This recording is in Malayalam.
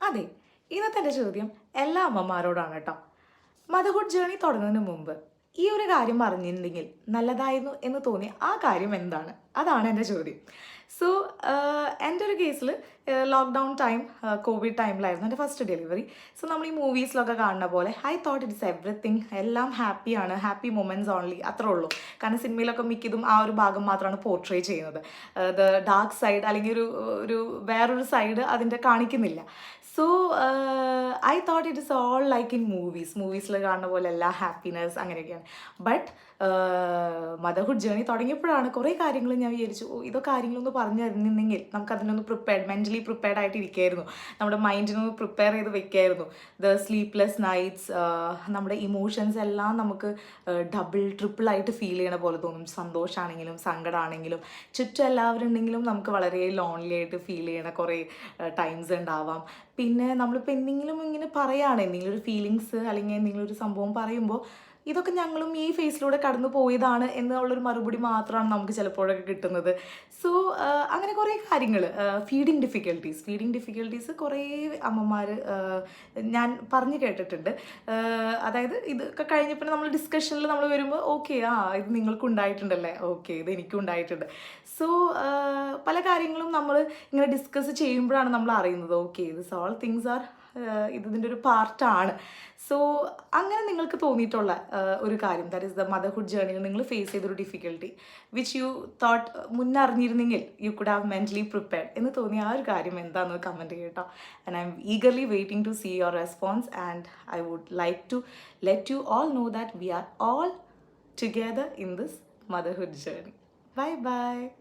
അതെ, ഇന്നത്തെ എൻ്റെ ചോദ്യം എല്ലാ അമ്മമാരോടാണ് കേട്ടോ. മദർഹുഡ് ജേണി തുടങ്ങുന്നതിന് മുമ്പ് ഈ ഒരു കാര്യം അറിഞ്ഞിരുന്നെങ്കിൽ നല്ലതായിരുന്നു എന്ന് തോന്നിയ ആ കാര്യം എന്താണ്? അതാണ് എൻ്റെ ചോദ്യം. സോ എൻ്റെ ഒരു കേസിൽ ലോക്ക്ഡൗൺ ടൈം, കോവിഡ് ടൈമിലായിരുന്നു എൻ്റെ ഫസ്റ്റ് ഡെലിവറി. സോ നമ്മൾ ഈ മൂവീസിലൊക്കെ കാണുന്ന പോലെ ഐ തോട്ട് ഇറ്റ്സ് എവറിത്തിങ്, എല്ലാം ഹാപ്പിയാണ്, ഹാപ്പി മൊമെൻറ്റ്സ് ഓൺലി, അത്രേ ഉള്ളൂ. കാരണം സിനിമയിലൊക്കെ മിക്കതും ആ ഒരു ഭാഗം മാത്രമാണ് പോർട്രേ ചെയ്യുന്നത്. ദ ഡാർക്ക് സൈഡ് അല്ലെങ്കിൽ ഒരു വേറൊരു സൈഡ് അതിൻ്റെ കാണിക്കുന്നില്ല. So I thought it is all like in മൂവീസിൽ കാണുന്ന പോലെ എല്ലാ ഹാപ്പിനെസ് അങ്ങനെയൊക്കെയാണ്. ബട്ട് മദർഹുഡ് ജേണി തുടങ്ങിയപ്പോഴാണ് കുറേ കാര്യങ്ങൾ ഞാൻ വിചാരിച്ചു, ഇതൊക്കെ കാര്യങ്ങളൊന്ന് പറഞ്ഞു തരുന്നെങ്കിൽ നമുക്ക് അതിനൊന്ന് മെൻ്റലി പ്രിപ്പയർഡ് ആയിട്ട് ഇരിക്കുകയായിരുന്നു, നമ്മുടെ മൈൻഡിനൊന്ന് പ്രിപ്പയർ ചെയ്ത് വെക്കായിരുന്നു. ദ സ്ലീപ്ലെസ് നൈറ്റ്സ്, നമ്മുടെ ഇമോഷൻസ് എല്ലാം നമുക്ക് ഡബിൾ ട്രിപ്പിൾ ആയിട്ട് ഫീൽ ചെയ്യണ പോലെ തോന്നും. സന്തോഷമാണെങ്കിലും സങ്കടമാണെങ്കിലും ചുറ്റും എല്ലാവരും ഉണ്ടെങ്കിലും നമുക്ക് വളരെ ലോൺലി ആയിട്ട് ഫീൽ ചെയ്യണ കുറേ ടൈംസ് ഉണ്ടാവാം. പിന്നെ നമ്മളിപ്പോൾ എന്തെങ്കിലും ഇങ്ങനെ പറയുകയാണ്, എന്തെങ്കിലും ഒരു ഫീലിങ്സ് അല്ലെങ്കിൽ എന്തെങ്കിലും ഒരു സംഭവം പറയുമ്പോൾ ഇതൊക്കെ ഞങ്ങളും ഈ ഫേസിലൂടെ കടന്നു പോയതാണ് എന്നുള്ളൊരു മറുപടി മാത്രമാണ് നമുക്ക് ചിലപ്പോഴൊക്കെ കിട്ടുന്നത്. സോ അങ്ങനെ കുറേ കാര്യങ്ങൾ. ഫീഡിങ് ഡിഫിക്കൽട്ടീസ് കുറേ അമ്മമാർ ഞാൻ പറഞ്ഞു കേട്ടിട്ടുണ്ട്. അതായത് ഇതൊക്കെ കഴിഞ്ഞപ്പോൾ നമ്മൾ ഡിസ്കഷനിൽ നമ്മൾ വരുമ്പോൾ ഓക്കെ, ഇത് നിങ്ങൾക്കും ഉണ്ടായിട്ടുണ്ടല്ലേ, ഓക്കെ ഇത് എനിക്കും ഉണ്ടായിട്ടുണ്ട്. സോ പല കാര്യങ്ങളും നമ്മൾ ഇങ്ങനെ ഡിസ്കസ് ചെയ്യുമ്പോഴാണ് നമ്മൾ അറിയുന്നത്, okay this all things are, ഇതിൻ്റെ ഒരു പാർട്ടാണ്. സോ അങ്ങനെ നിങ്ങൾക്ക് തോന്നിയിട്ടുള്ള ഒരു കാര്യം, ദാറ്റ് ഈസ് ദ മദർഹുഡ് ജേണിയിൽ നിങ്ങൾ ഫേസ് ചെയ്തൊരു ഡിഫിക്കൽട്ടി വിച്ച് യു തോട്ട് മുന്നറിഞ്ഞിരുന്നെങ്കിൽ you could have mentally prepared എന്ന് തോന്നിയ ആ ഒരു കാര്യം എന്താണെന്ന് കമൻറ്റ് ചെയ്യട്ടോ. And I'm eagerly waiting to see your response and I would like to let you all know that we are all together in this motherhood journey. Bye bye.